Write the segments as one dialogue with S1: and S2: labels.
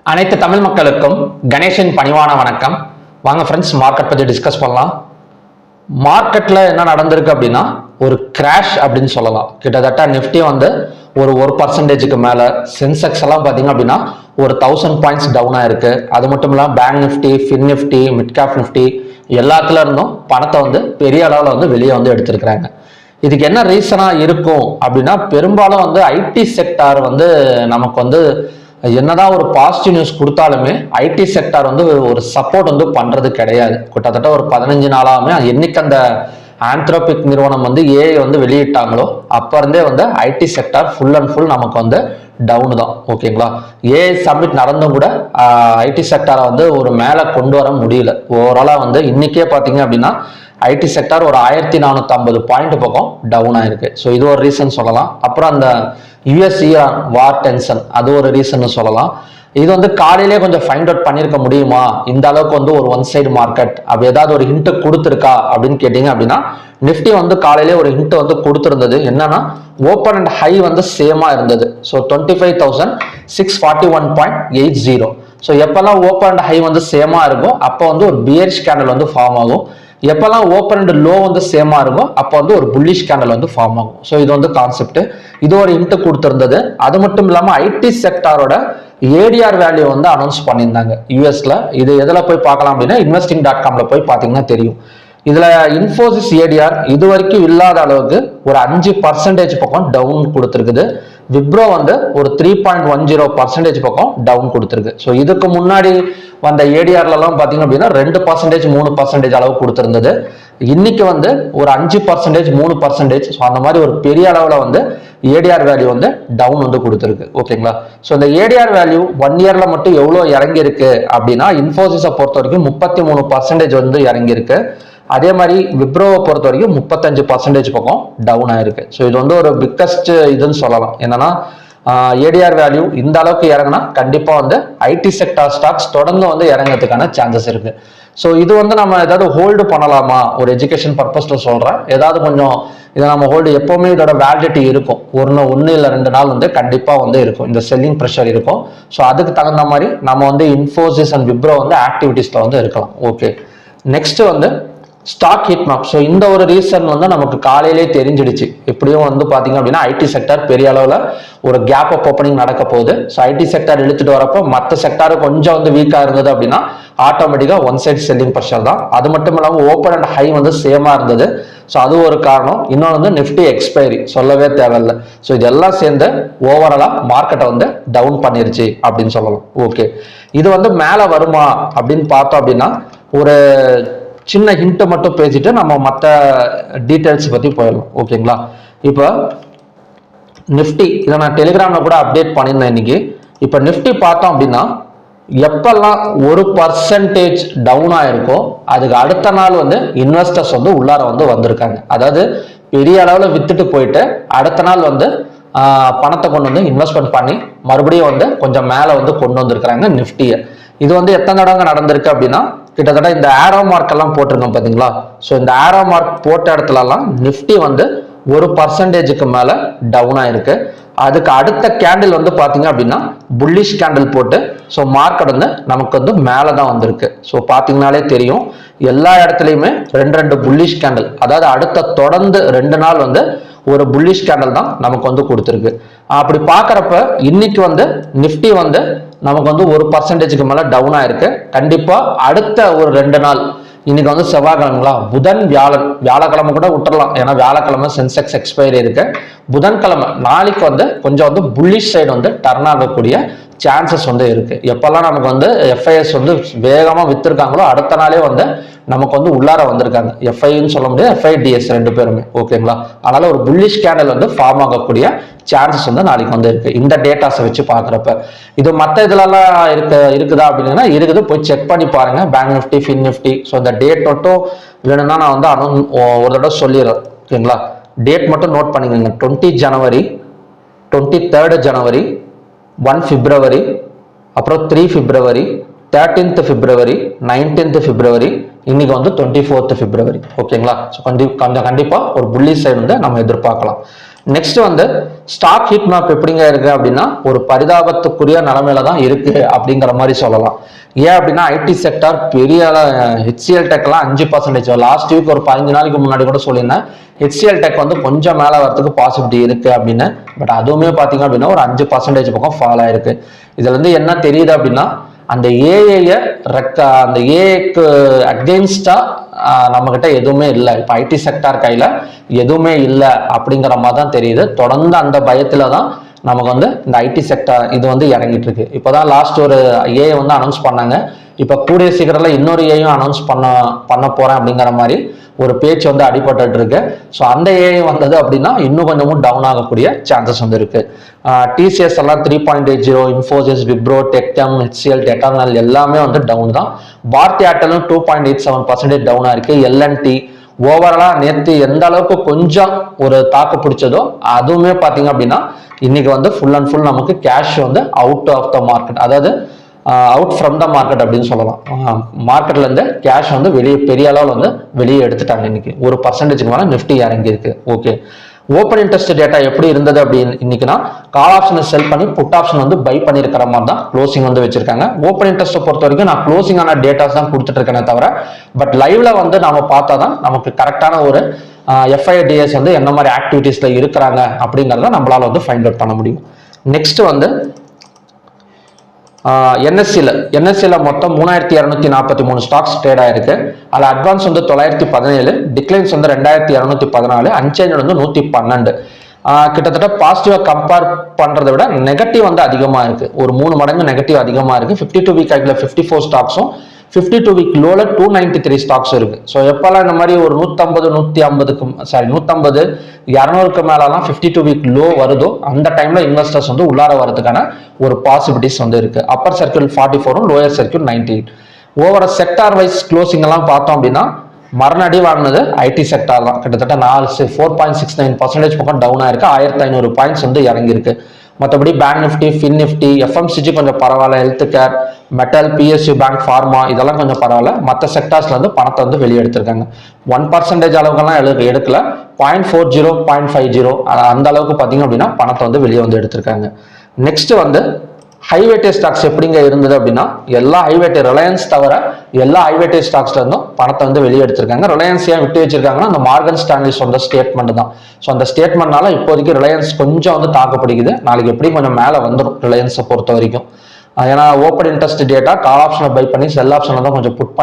S1: அனைத்து தமிழ் மக்களுக்கும் கணேஷின் பணிவான வணக்கம். வாங்க ஃப்ரெண்ட்ஸ், மார்க்கெட் பற்றி டிஸ்கஸ் பண்ணலாம். மார்க்கெட்டில் என்ன நடந்திருக்கு அப்படின்னா ஒரு கிராஷ் அப்படின்னு சொல்லலாம். கிட்டத்தட்ட நிஃப்டி ஒரு 1% மேலே, சென்செக்ஸ் எல்லாம் பார்த்தீங்க அப்படின்னா ஒரு 1000 பாயிண்ட்ஸ் டவுன் ஆயிருக்கு. அது மட்டும் இல்லாமல் bank Nifty, fin Nifty, mid cap Nifty எல்லாத்துல இருந்தும் பணத்தை பெரிய அளவில் வெளியே எடுத்திருக்கிறாங்க. இதுக்கு என்ன ரீசனாக இருக்கும் அப்படின்னா, பெரும்பாலும் ஐடி செக்டார் நமக்கு என்னதான் ஒரு பாசிட்டிவ் நியூஸ் கொடுத்தாலுமே ஐடி செக்டார் ஒரு சப்போர்ட் பண்றது கிடையாது. கிட்டத்தட்ட ஒரு 15 நாளாகவே என்னைக்கு அந்த ஆந்த்ரோபிக் நிறுவனம் ஏஐ வெளியிட்டாங்களோ அப்ப இருந்தே IT sector full and full நமக்கு டவுன் தான். ஓகேங்களா, ஏஐ சப்மிட் நடந்தும் கூட ஐடி செக்டாரை ஒரு மேலே கொண்டு வர முடியல. ஓவராலா இன்னைக்கே பார்த்தீங்க அப்படின்னா ஐடி செக்டார் ஒரு 1450 பாயிண்ட் பக்கம் டவுன் ஆயிருக்கு. ஸோ இது ஒரு ரீசன் சொல்லலாம். அப்புறம் அந்த யுஎஸ் ஈரான் வார் டென்ஷன், அது ஒரு ரீசன் சொல்லலாம். இது காலையிலே கொஞ்சம் ஃபைண்ட் அவுட் பண்ணியிருக்க முடியுமா, இந்த அளவுக்கு ஒரு ஒன் சைடு மார்க்கெட் அப்படி ஏதாவது ஒரு ஹிண்ட் கொடுத்துருக்கா அப்படின்னு கேட்டீங்க அப்படின்னா, நிஃப்டி காலையிலே ஒரு ஹிண்ட் கொடுத்துருந்தது. என்னன்னா ஓப்பன் அண்ட் ஹை சேமா இருந்தது. ஸோ 25,641.80. ஸோ எப்பெல்லாம் ஓப்பன் அண்ட் ஹை சேமா இருக்கும் அப்போ ஒரு பியரிஷ் கேண்டல் ஃபார்ம் ஆகும். எப்பெல்லாம் ஓப்பன் அண்ட் லோ சேமா இருக்கும் அப்போ ஒரு புல்லிஷ் கேண்டல் ஃபார்ம் ஆகும். ஸோ இது கான்செப்ட். இது ஒரு ஹிண்ட் கொடுத்திருந்தது. அது மட்டும் இல்லாமல் ஐடி செக்டாரோட ஏடிஆர் வேல்யூ அனௌன்ஸ் பண்ணியிருந்தாங்க யூஎஸ்ல. இது எதில் போய் பார்க்கலாம் அப்படின்னா investing.comல போய் பார்த்தீங்கன்னா தெரியும். இதுல இன்ஃபோசிஸ் ஏடிஆர் இது வரைக்கும் இல்லாத அளவுக்கு ஒரு 5% பக்கம் டவுன் கொடுத்துருக்குது. விப்ரோ ஒரு 3.10% பக்கம் டவுன் கொடுத்துருக்கு. ஸோ இதுக்கு முன்னாடி வந்த ஏடிஆர்லாம் பார்த்தீங்க அப்படின்னா 2%, 3% அளவு கொடுத்துருந்தது. இன்னைக்கு ஒரு 5%, 3%. ஸோ அந்த மாதிரி ஒரு பெரிய அளவில் ஏடிஆர் வேல்யூ டவுன் கொடுத்துருக்கு. ஓகேங்களா, ஸோ இந்த ஏடிஆர் வேல்யூ 1 இயர்ல மட்டும் எவ்வளோ இறங்கி இருக்கு அப்படின்னா, இன்ஃபோசிஸை பொறுத்த வரைக்கும் 33% இறங்கி இருக்கு. அதே மாதிரி விப்ரோவை பொறுத்த வரைக்கும் 35% பக்கம் டவுன் ஆயிருக்கு. ஸோ இது ஒரு பிக்கஸ்ட் இதுன்னு சொல்லலாம். என்னன்னா ஏடிஆர் வேல்யூ இந்த அளவுக்கு இறங்கினா கண்டிப்பா ஐடி செக்டார் ஸ்டாக்ஸ் தொடர்ந்து இறங்கிறதுக்கான சான்சஸ் இருக்கு. ஸோ இது நம்ம ஏதாவது ஹோல்டு பண்ணலாமா, ஒரு எஜுகேஷன் பர்பஸ்ல சொல்றேன். ஏதாவது கொஞ்சம் இதை நம்ம ஹோல்டு, எப்பவுமே இதோட வேலிடிட்டி இருக்கும். ஒன்று இல்லை 2 நாள் கண்டிப்பா இருக்கும். இந்த செல்லிங் ப்ரெஷர் இருக்கும். ஸோ அதுக்கு தகுந்த மாதிரி நம்ம இன்ஃபோசிஸ் அண்ட் விப்ரோ ஆக்டிவிட்டிஸ்ல இருக்கலாம். Okay, next stock heat map. So இந்த ஒரு ரீசன் நமக்கு காலையிலே தெரிஞ்சிடுச்சு. எப்படியும் பார்த்தீங்க அப்படின்னா ஐடி செக்டார் பெரிய அளவில் ஒரு கேப் அப் ஓப்பனிங் நடக்க போகுது. ஸோ ஐடி செக்டார் இழுத்துட்டு வரப்போ மற்ற செக்டார் கொஞ்சம் வீக்காக இருந்தது அப்படின்னா ஆட்டோமேட்டிக்காக ஒன் சைட் செல்லிங் ப்ரெஷர் தான். அது மட்டும் இல்லாமல் ஓப்பன் அண்ட் ஹை சேமா இருந்தது. ஸோ அது ஒரு காரணம். இன்னொன்று நிஃப்டி எக்ஸ்பைரி சொல்லவே தேவையில்லை. ஸோ இதெல்லாம் சேர்ந்து ஓவராலாக மார்க்கெட்டை டவுன் பண்ணிருச்சு அப்படின்னு சொல்லலாம். ஓகே, இது மேலே வருமா அப்படின்னு பார்த்தோம் அப்படின்னா ஒரு சின்ன ஹிண்ட்டை மட்டும் பேசிட்டு நம்ம மற்ற டீட்டெயில்ஸ் பற்றி போயிடலாம். ஓகேங்களா, இப்போ நிஃப்டி இதை நான் டெலிகிராம்ல கூட அப்டேட் பண்ணியிருந்தேன் இன்னைக்கு. இப்போ நிஃப்டி பார்த்தோம் அப்படின்னா எப்பெல்லாம் 1% டவுன் ஆயிருக்கோ அதுக்கு அடுத்த நாள் இன்வெஸ்டர்ஸ் உள்ளார வந்திருக்காங்க. அதாவது பெரிய அளவில் வித்துட்டு போயிட்டு அடுத்த நாள் பணத்தை கொண்டு இன்வெஸ்ட்மெண்ட் பண்ணி மறுபடியும் கொஞ்சம் மேலே கொண்டு வந்திருக்கிறாங்க நிஃப்டியை. இது எத்தனை தடவை நடந்திருக்கு அப்படின்னா, கிட்டத்தட்ட இந்த ஆரோ மார்க் எல்லாம் போட்டிருக்கோம் பாத்தீங்களா. ஸோ இந்த ஆரோ மார்க் போட்ட இடத்துல எல்லாம் நிஃப்டி 1% மேல டவுன் ஆயிருக்கு. அதுக்கு அடுத்த கேண்டில் பாத்தீங்க அப்படின்னா புல்லிஷ் கேண்டில் போட்டு ஸோ மார்க்கெட் நமக்கு மேலே தான் வந்திருக்கு. ஸோ பார்த்தீங்கன்னாலே தெரியும் எல்லா இடத்துலையுமே 2 புல்லிஷ் கேண்டில், அதாவது அடுத்த தொடர்ந்து 2 நாள் ஒரு புல்லிஷ் கேண்டில் தான் நமக்கு கொடுத்துருக்கு. அப்படி பார்க்குறப்ப இன்னைக்கு நிஃப்டி நமக்கு 1% மேல டவுன் ஆயிருக்கு. கண்டிப்பா அடுத்த ஒரு 2 நாள், இன்னைக்கு செவ்வாய்க்கிழமைங்களா, புதன் வியாழன், வியாழக்கிழமை கூட விட்டுறலாம் ஏன்னா வியாழக்கிழமை சென்செக்ஸ் எக்ஸ்பைரி இருக்கு. புதன்கிழமை நாளைக்கு கொஞ்சம் புல்லிஷ் சைடு டர்ன் ஆகக்கூடிய சான்சஸ் இருக்கு. எப்பெல்லாம் நமக்கு எஃப்ஐஎஸ் வேகமா வித்துருக்காங்களோ அடுத்த நாளே நமக்கு உள்ளார வந்திருக்காங்க. எஃப்ஐன்னு சொல்ல முடியாது, எஃப்ஐடிஎஸ் 2 பேருமே. ஓகேங்களா, அதனால ஒரு புல்லிஷ் கேண்டல் ஃபார்ம் ஆகக்கூடிய சான்சஸ் நாளைக்கு இருக்கு. இந்த டேட்டாஸை வச்சு பாக்குறப்ப இது மற்ற இதுலலாம் இருக்குதா அப்படின்னா இருக்குது. போய் செக் பண்ணி பாருங்க, bank Nifty, fin Nifty. So இந்த டேட் மட்டும் வேணும்னா நான் ஒரு தடவை சொல்லிடுறேன். ஓகேங்களா, டேட் மட்டும் நோட் பண்ணிக்கோங்க. 20 ஜனவரி, 23 ஜனவரி, 1 பிப்ரவரி, அப்புறம் 3 பிப்ரவரி, 13th பிப்ரவரி, 19th பிப்ரவரி, இன்னைக்கு 24th பிப்ரவரி. ஓகேங்களா, ஸோ கண்டிப்பா ஒரு புல்லிஷ் சைடு நம்ம எதிர்பார்க்கலாம். நெக்ஸ்ட் வந்து ஸ்டாக் ஹீட் மேப் எப்படிங்க இருக்கு அப்படின்னா ஒரு பரிதாபத்துக்குரிய நிலைமையில தான் இருக்கு அப்படிங்கிற மாதிரி சொல்லலாம். ஏன் அப்படின்னா ஐடி செக்டார் பெரிய ஹெச்சிஎல் டெக்லாம் 5%. லாஸ்ட் வீக் ஒரு 15 நாளைக்கு முன்னாடி கூட சொல்லியிருந்தேன் ஹெச்சிஎல் டெக் வந்து கொஞ்சம் மேலே வரதுக்கு பாசிபிலிட்டி இருக்கு அப்படின்னு. பட் அதுவுமே பார்த்தீங்க அப்படின்னா ஒரு 5% பக்கம் ஃபால் ஆயிருக்கு. இதுல இருந்து என்ன தெரியுது அப்படின்னா அந்த அந்த ஏஐக்கு அகெயின்ஸ்டா நம்ம கிட்ட எதுவுமே இல்லை. இப்போ ஐடி செக்டார் கையில எதுவுமே இல்லை அப்படிங்கிற மாதிரி தான் தெரியுது. தொடர்ந்து அந்த பயத்துல தான் நமக்கு வந்து இந்த ஐடி செக்டார் இது வந்து இறங்கிட்டு இருக்கு. இப்போதான் லாஸ்ட் ஒரு ஏஐ வந்து அனௌன்ஸ் பண்ணாங்க. இப்போ கூடிய சீக்கிரத்தில் இன்னொரு ஏஐயும் அனௌன்ஸ் பண்ண போறேன் அப்படிங்கிற மாதிரி ஒரு பேச்சு வந்து அடிபட்டு இருக்கு. ஸோ அந்த ஏஐ வந்தது அப்படின்னா இன்னும் கொஞ்சமும் டவுன் ஆகக்கூடிய சான்சஸ் வந்து இருக்கு. டிசிஎஸ் எல்லாம் 3.80, இன்ஃபோசிஸ், விப்ரோ, டெக்டம், ஹெச்சிஎல், டெட்டானல் எல்லாமே வந்து டவுன் தான். பாரதி ஏர்டெலும் 2.87% டவுனா இருக்கு. எல்என்டி ஓவராலா நேற்று எந்த அளவுக்கு கொஞ்சம் ஒரு தாக்கு பிடிச்சதோ அதுவுமே பார்த்தீங்க அப்படின்னா இன்னைக்கு வந்து ஃபுல் அண்ட் ஃபுல் நமக்கு கேஷ் வந்து அவுட் ஆஃப் த மார்க்கெட், அதாவது அவுட் ஃப்ரம் த மார்க்கெட் அப்படின்னு சொல்லலாம். மார்க்கெட்ல இருந்து கேஷ் வந்து வெளியே பெரிய அளவில் வந்து வெளியே எடுத்துட்டாங்க. இன்னைக்கு 1% மேல நிஃப்டி இறங்கி இருக்கு. ஓகே, ஓப்பன் இன்ட்ரெஸ்ட் டேட்டா எப்படி இருந்தது அப்படின்னு இன்னைக்குன்னா கால் ஆப்ஷனை செல் பண்ணி புட் ஆப்ஷன் வந்து பை பண்ணிருக்கிற மாதிரி தான் க்ளோசிங் வந்து வச்சிருக்காங்க. ஓப்பன் இன்ட்ரெஸ்ட்டை பொறுத்த வரைக்கும் நான் க்ளோசிங் ஆன டேட்டாஸ் தான் கொடுத்துட்டு இருக்கேனே தவிர பட் லைவ்ல வந்து நாம பார்த்தா தான் நமக்கு கரெக்டான ஒரு எஃப்ஐடிஎஸ் வந்து என்ன மாதிரி ஆக்டிவிட்டீஸ்ல இருக்கிறாங்க அப்படிங்கிறத நம்மளால வந்து ஃபைண்ட் அவுட் பண்ண முடியும். நெக்ஸ்ட் வந்து என்எஸ்சியில் மொத்தம் 3243 ஸ்டாக்ஸ் ட்ரேட் ஆயிருக்கு. அதில் அட்வான்ஸ் வந்து 917, டிக்ளைன்ஸ் வந்து 2214, அன்சேஞ்ச் வந்து 112. கிட்டத்தட்ட பாசிட்டிவா கம்பேர் பண்றதை விட நெகட்டிவ் வந்து அதிகமா இருக்கு. ஒரு 3 மடங்கு நெகட்டிவ் அதிகமா இருக்கு. 52 வீக் ஹைல 54 ஸ்டாக்ஸும் 52 வீக் லோல 293 ஸ்டாக்ஸ் இருக்கு. ஸோ எப்பெல்லாம் இந்த மாதிரி ஒரு 150 200க்கு மேலாம் 52 வீக் லோ வருதோ அந்த டைம்ல இன்வெஸ்டர்ஸ் வந்து உள்ளார வரதுக்கான ஒரு பாசிபிலிட்டிஸ் வந்து இருக்கு. Upper circle 44, lower circle 98. Overall sector wise closing எல்லாம் பார்த்தோம் அப்படின்னா மரணடி வாங்கினது ஐடி செக்டார் தான். கிட்டத்தட்ட 4.69% பக்கம் டவுன் ஆயிருக்கு. 1500 பாயிண்ட்ஸ் வந்து இறங்கியிருக்கு. மற்றபடி bank Nifty, fin Nifty, FMCG கொஞ்சம் பரவாயில்ல, health care, metal, PSU bank, pharma இதெல்லாம் கொஞ்சம் பரவாயில்ல. மற்ற செக்டார்ஸ்ல இருந்து பணத்தை வந்து வெளியே எடுத்திருக்காங்க. 1% அளவுக்குலாம் எடுக்கல. 0.40, 0.50 அந்த அளவுக்கு பார்த்தீங்க அப்படின்னா பணத்தை வந்து வெளியே வந்து எடுத்திருக்காங்க. நெக்ஸ்ட் வந்து ஹைவேட்டேஜ் ஸ்டாக்ஸ் எப்படிங்க இருந்தது அப்படின்னா எல்லா ஹைவேட்டேஜ் ரிலையன்ஸ் தவிர எல்லா ஹைவேட்டேஜ் ஸ்டாக்ஸ்ல இருந்தும் பணத்தை வந்து வெளியே எடுத்திருக்காங்க. ரிலையன்ஸ் ஏன் விட்டு வச்சிருக்காங்கன்னா அந்த மார்கன் ஸ்டான்லி சொந்த ஸ்டேட்மெண்ட் தான். ஸோ அந்த ஸ்டேட்மெண்ட்னால இப்போதைக்கு ரிலையன்ஸ் கொஞ்சம் வந்து தாக்கப்படுகிறது. நாளைக்கு எப்படி கொஞ்சம் மேலே வந்துடும் ரிலையன்ஸை பொறுத்த வரைக்கும். ஏன்னா ஓப்பன் இன்ட்ரெஸ்ட் டேட்டா கால் ஆப்ஷனை பை பண்ணி செல் ஆப்ஷனை தான் கொஞ்சம் புட்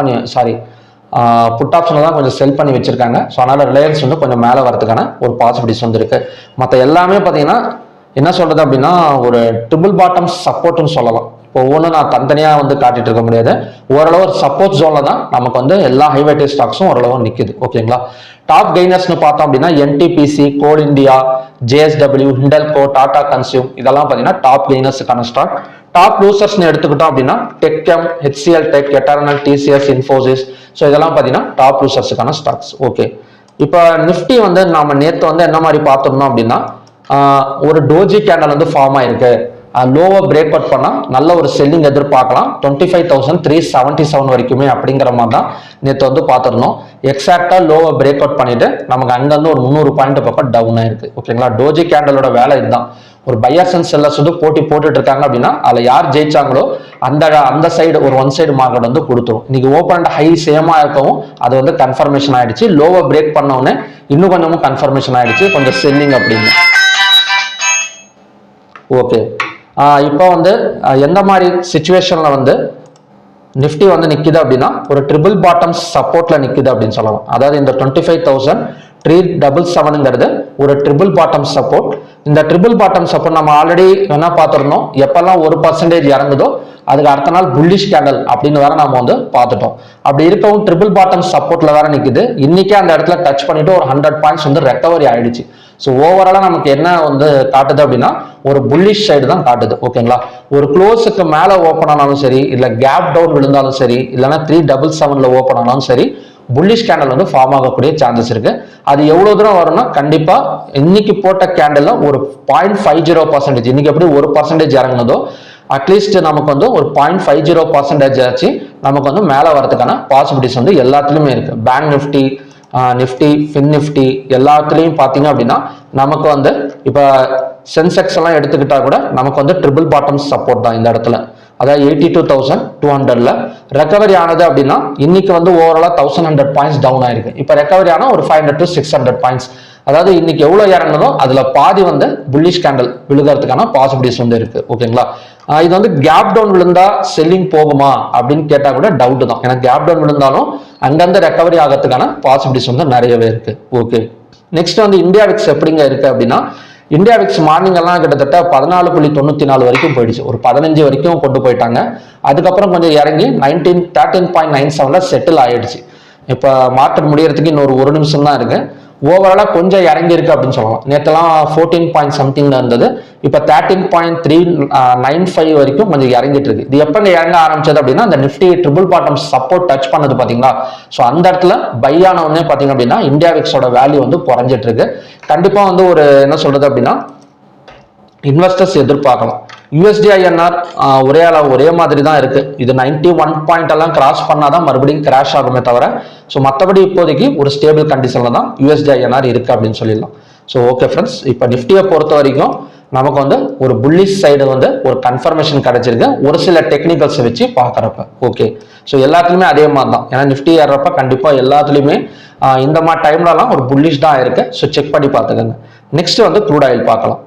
S1: ஆப்ஷனை தான் கொஞ்சம் செல் பண்ணி வச்சிருக்காங்க. ஸோ அதனால ரிலையன்ஸ் வந்து கொஞ்சம் மேலே வரதுக்கான ஒரு பாசிபிலிட்டிஸ் வந்து இருக்கு. மற்ற எல்லாமே பார்த்தீங்கன்னா என்ன சொல்றது அப்படின்னா ஒரு ட்ரிபிள் பாட்டம் சப்போர்ட்னு சொல்லலாம். இப்போ ஒவ்வொன்றும் நான் தனித்தனியா வந்து காட்டிட்டு இருக்க முடியாது. ஓரளவு ஒரு சப்போர்ட் ஜோன்ல தான் நமக்கு வந்து எல்லா ஹைவேட்டேஜ் ஸ்டாக்ஸும் ஓரளவு நிற்குது. ஓகேங்களா, டாப் கெய்னர்ஸ்னு பார்த்தோம் அப்படின்னா NTPC, coal India, JSW, Hindalco, Tata consumer இதெல்லாம் பார்த்தீங்கன்னா டாப் கெய்னர்ஸுக்கான ஸ்டாக். டாப் லூசர்ஸ்னு எடுத்துக்கிட்டோம் அப்படின்னா TechM, HCL tech, Eternal, TCS, Infosys. So இதெல்லாம் பார்த்தீங்கன்னா டாப் லூசர்ஸுக்கான ஸ்டாக்ஸ். ஓகே, இப்போ நிஃப்டி வந்து நாம நேற்று வந்து என்ன மாதிரி பார்த்துருந்தோம் அப்படின்னா ஒரு டோஜி கேண்டல் வந்து ஃபார்ம் ஆயிருக்கு. லோவை பிரேக் அவுட் பண்ணா நல்ல ஒரு செல்லிங் எதிர்பார்க்கலாம் 25,377 வரைக்குமே அப்படிங்கிற மாதிரி தான் நேற்று வந்து பார்த்துருந்தோம். எக்ஸாக்டா லோவை பிரேக் அவுட் பண்ணிட்டு நமக்கு அங்கிருந்து ஒரு 300 பாயிண்ட் பக்கம் டவுன் ஆயிருக்கு. ஓகேங்களா, டோஜி கேண்டலோட வேலை இதுதான். ஒரு பையர்ஸ் அண்ட் செல்லர்ஸ் வந்து போட்டுட்டு இருக்காங்க அப்படின்னா அதுல யார் ஜெயிச்சாங்களோ அந்த சைடு ஒரு ஒன் சைடு மார்க்கெட் வந்து கொடுத்துரும். இன்னைக்கு ஓப்பன் அண்ட் ஹை சேமா இருக்கவும் அது வந்து கன்ஃபர்மேஷன் ஆயிடுச்சு. லோவை பிரேக் பண்ண உடனே இன்னும் கொஞ்சமும் கன்ஃபர்மேஷன் ஆயிடுச்சு கொஞ்சம் செல்லிங் அப்படின்னு. ஓகே, இப்போ வந்து எந்த மாதிரி சிச்சுவேஷன்ல வந்து நிஃப்டி வந்து நிக்குது அப்படின்னா ஒரு ட்ரிபிள் பாட்டம் சப்போர்ட்ல நிக்குது அப்படின்னு சொல்லலாம். அதாவது இந்த 25,377ங்கிறது ஒரு ட்ரிபிள் பாட்டம் சப்போர்ட். இந்த ட்ரிபிள் பாட்டம் சப்போர்ட் நம்ம ஆல்ரெடி என்ன பார்த்துருந்தோம், எப்பெல்லாம் 1% இறங்குதோ அதுக்கு அடுத்த நாள் புல்லிஷ் கேண்டல் அப்படின்னு வேற நம்ம வந்து பார்த்துட்டோம். அப்படி இருக்கவும் ட்ரிபிள் பாட்டம் சப்போர்ட்ல வேற நிக்குது. இன்னைக்கே அந்த இடத்துல டச் பண்ணிட்டு ஒரு 100 பாயிண்ட்ஸ் வந்து ரெக்கவரி ஆயிடுச்சு. ஸோ ஓவராலா நமக்கு என்ன வந்து காட்டுது அப்படின்னா ஒரு புல்லிஷ் சைடு தான் காட்டுது. ஓகேங்களா, ஒரு க்ளோஸுக்கு மேல ஓப்பன் ஆனாலும் சரி, இல்ல கேப் டவுன் விழுந்தாலும் சரி, இல்லைன்னா 377ல ஓப்பன் ஆனாலும் சரி புல்லிஷ் கேண்டல் வந்து ஃபார்ம் ஆகக்கூடிய சான்சஸ் இருக்கு. அது எவ்வளவு தூரம் வரும்னா கண்டிப்பா இன்னைக்கு போட்ட கேண்டல்ல ஒரு 0.50%, இன்னைக்கு எப்படி 1% இறங்குனதோ அட்லீஸ்ட் நமக்கு வந்து ஒரு 0.50% ஆச்சு நமக்கு வந்து மேல வரதுக்கான பாசிபிலிட்டிஸ் வந்து எல்லாத்துலயுமே இருக்கு. Bank Nifty, Nifty, fin Nifty எல்லாத்துலயும் பாத்தீங்க அப்படின்னா நமக்கு வந்து இப்போ சென்செக்ஸ் எல்லாம் எடுத்துக்கிட்டா கூட நமக்கு வந்து ட்ரிபிள் பாட்டம் சப்போர்ட் தான் இந்த இடத்துல. அதாவது 82,200ல ரெக்கவரி ஆனது அப்படின்னா இன்னைக்கு வந்து ஓவராலா 1100 பாயிண்ட்ஸ் டவுன் ஆயிருக்கு. இப்போ ரெக்கவரி ஆனா ஒரு 500 to 600 பாயிண்ட்ஸ், அதாவது இன்னைக்கு எவ்வளவு இறங்குதோ அதுல பாதி வந்து புல்லிஷ் கேண்டல் விழுகிறதுக்கான பாசிபிலிட்டிஸ் வந்து இருக்கு. ஓகேங்களா, இது வந்து கேப் டவுன் விழுந்தா செல்லிங் போகுமா அப்படின்னு கேட்டா கூட டவுட் தான். ஏன்னா கேப் டவுன் விழுந்தாலும் அங்கங்க ரெக்கவரி ஆகிறதுக்கான பாசிபிலிட்டிஸ் வந்து நிறையவே இருக்கு. ஓகே, நெக்ஸ்ட் வந்து இந்தியா விக்ஸ் எப்படிங்க இருக்கு அப்படின்னா, இந்தியா விக்ஸ் மார்னிங் எல்லாம் கிட்டத்தட்ட 14.94 வரைக்கும் போயிடுச்சு, ஒரு 15 வரைக்கும் கொண்டு போயிட்டாங்க. அதுக்கப்புறம் கொஞ்சம் இறங்கி 13.97ல செட்டில் ஆயிடுச்சு. இப்போ மார்க்கெட் முடியறதுக்கு இன்னொரு 1 நிமிஷம் தான் இருக்கு. ஓவராலா கொஞ்சம் இறங்கி இருக்கு அப்படின்னு சொல்லலாம். நேற்றுலாம் 14 பாயிண்ட் சம்திங்ல இருந்தது, இப்போ 13.395 வரைக்கும் கொஞ்சம் இறங்கிட்டு இருக்கு. இது எப்பங்க இறங்க ஆரம்பிச்சது அப்படின்னா, அந்த Nifty triple bottom support touch பண்ணது பாத்தீங்களா, ஸோ அந்த இடத்துல பை ஆன உடனே பாத்தீங்க அப்படின்னா இந்தியா விக்ஸோட வேல்யூ வந்து குறைஞ்சிட்டு இருக்கு. கண்டிப்பா வந்து ஒரு என்ன சொல்றது அப்படின்னா இன்வெஸ்டர்ஸ் எதிர்பார்க்கலாம். USD/INR ஒரே மாதிரி தான் இருக்கு. இது 91 பாயிண்ட் எல்லாம் கிராஸ் பண்ணாதான் மறுபடியும் கிராஷ் ஆகுமே தவிர, ஸோ மற்றபடி இப்போதைக்கு ஒரு ஸ்டேபிள் கண்டிஷன்ல தான் USD/INR இருக்கு அப்படின்னு சொல்லிடலாம். ஸோ ஓகே ஃப்ரெண்ட்ஸ், இப்போ நிஃப்டியை பொறுத்த வரைக்கும் நமக்கு வந்து ஒரு புல்லிஷ் சைடு வந்து ஒரு கன்ஃபர்மேஷன் கிடைச்சிருக்கு ஒரு சில டெக்னிக்கல்ஸ் வச்சு பார்க்குறப்ப. ஓகே, ஸோ எல்லாத்துலயுமே அதே மாதிரி தான். ஏன்னா நிஃப்டி ஏறப்ப கண்டிப்பா எல்லாத்துலயுமே இந்த மாதிரி டைம்லலாம் ஒரு புல்லிஷ் தான் இருக்கு. ஸோ செக் பண்ணி பார்த்துக்கோங்க. நெக்ஸ்ட் வந்து க்ரூட் ஆயில் பார்க்கலாம்.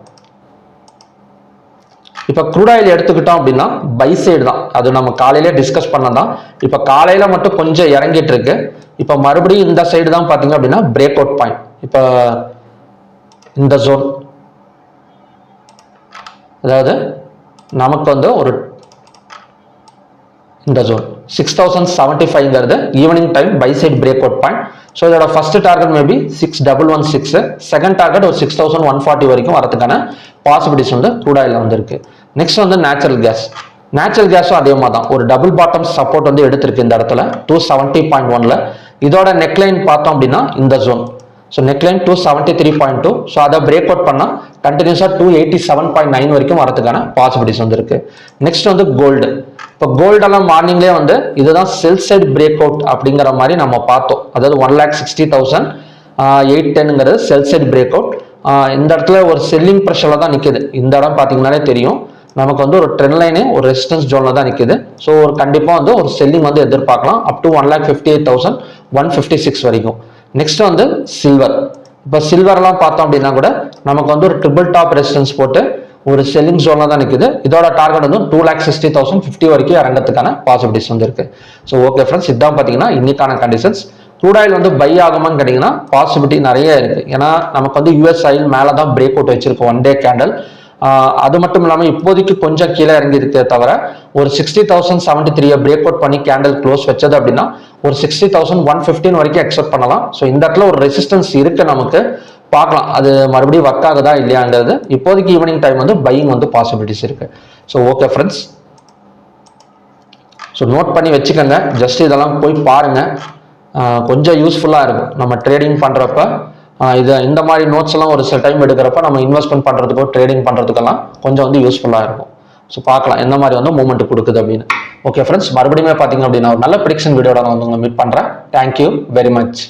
S1: இப்ப க்ரூட் ஆயில் எடுத்துக்கிட்டோம் அப்படின்னா பை சைடு தான், அது நம்ம காலையிலே டிஸ்கஸ் பண்ணதான். இப்ப காலையில மட்டும் கொஞ்சம் இறங்கிட்டு இருக்கு. இப்ப மறுபடியும் இந்த சைடு தான் பாத்தீங்க அப்படின்னா பிரேக் அவுட் பாயிண்ட். இப்ப இந்த ஜோன், அதாவது நமக்கு வந்து ஒரு இந்த ஜோன் 6075ங்கிறது evening time buy side break out point. So இதோட first target maybe 6116, second target ஒரு 6140 வரைக்கும் வரதுக்கான பாசிபிலிட்டிஸ் வந்து க்ரூட் ஆயில்ல வந்து இருக்கு. நெக்ஸ்ட் வந்து நேச்சுரல் கேஸும் அதே மாதிரி தான் ஒரு டபுள் பாட்டம் சப்போர்ட் வந்து எடுத்திருக்கு இந்த இடத்துல 270.1ல. இதோட நெக்லைன் பார்த்தோம் அப்படின்னா இந்த ஜோன், ஸோ நெக்லைன் 273.2. ஸோ அதை பிரேக் அவுட் பண்ணா கண்டினியூஸா 287.9 வரைக்கும் வரதுக்கான பாசிபிலிட்டிஸ் வந்து இருக்கு. நெக்ஸ்ட் வந்து கோல்டு. இப்போ கோல்டெல்லாம் மார்னிங்லேயே வந்து இதுதான் செல் சைட் பிரேக் அவுட் அப்படிங்கிற மாதிரி நம்ம பார்த்தோம். அதாவது 1,60,810ங்கிறது செல் சைட் பிரேக் அவுட். இந்த இடத்துல ஒரு செல்லிங் ப்ரெஷர்ல தான் நிற்குது. இந்த இடம் பார்த்தீங்கன்னாலே தெரியும், நமக்கு வந்து ஒரு ட்ரெண்ட் லைனே ஒரு ரெசிஸ்டன்ஸ் ஜோன்ல தான் நிற்குது. ஸோ ஒரு கண்டிப்பாக வந்து ஒரு செல்லிங் வந்து எதிர்பார்க்கலாம் அப் டு 1,58,156 வரைக்கும். நெக்ஸ்ட் வந்து சில்வர். இப்போ சில்வர்லாம் பார்த்தோம் அப்படின்னா கூட நமக்கு வந்து ஒரு ட்ரிபிள் டாப் ரெசிஸ்டன்ஸ் போட்டு ஒரு செல்லிங் ஜோன்ல தான் நிற்குது. இதோட டார்கெட் வந்து 2,60,050 வரைக்கும் இறங்கிறதுக்கான பாசிபிலிட்டிஸ் வந்து இருக்கு. ஸோ ஓகே ஃப்ரெண்ட்ஸ், இதுதான் பார்த்தீங்கன்னா இன்னைக்கான கண்டிஷன்ஸ். க்ரூட் ஆயில் வந்து பை ஆகுமான்னு கேட்டீங்கன்னா பாசிபிலிட்டி நிறைய இருக்கு. ஏன்னா நமக்கு வந்து US ஆயில் மேலே தான் பிரேக் அவுட் வச்சிருக்கு 1 டே கேண்டல். அது மட்டும் இல்லாமல் இப்போதைக்கு கொஞ்சம் கீழே இறங்கி இருக்கே தவிர ஒரு 60,073 பிரேக் அவுட் பண்ணி கேண்டல் க்ளோஸ் வச்சது அப்படின்னா ஒரு 60,115 வரைக்கும் எக்ஸ்பெக்ட் பண்ணலாம். ஸோ இந்த இடத்துல ஒரு ரெசிஸ்டன்ஸ் இருக்கு, நமக்கு பார்க்கலாம் அது மறுபடியும் ஒர்க் ஆகுதா இல்லையாங்கிறது. இப்போதைக்கு ஈவினிங் டைம் வந்து பையிங் வந்து பாசிபிலிட்டிஸ் இருக்கு. So okay friends, so note பண்ணி வச்சுக்கோங்க. ஜஸ்ட் இதெல்லாம் போய் பாருங்க, கொஞ்சம் யூஸ்ஃபுல்லாக இருக்கும் நம்ம ட்ரேடிங் பண்ணுறப்ப. இந்த மாதிரி நோட்ஸ் எல்லாம் ஒரு சில டைம் எடுக்கிறப்ப நம்ம இன்வெஸ்ட்மெண்ட் பண்ணுறதுக்கோ ட்ரேடிங் பண்ணுறதுக்கெல்லாம் கொஞ்சம் வந்து யூஸ்ஃபுல்லாக இருக்கும். ஸோ பார்க்கலாம் எந்த மாதிரி வந்து மூவ்மெண்ட் கொடுக்குது அப்படின்னு. ஓகே ஃப்ரெண்ட்ஸ், மறுபடியும் பார்த்தீங்க அப்படின்னா ஒரு நல்ல ப்ரெடிக்ஷன் வீடியோட நான் வந்து உங்களை மீட் பண்ணுறேன். Thank you very much.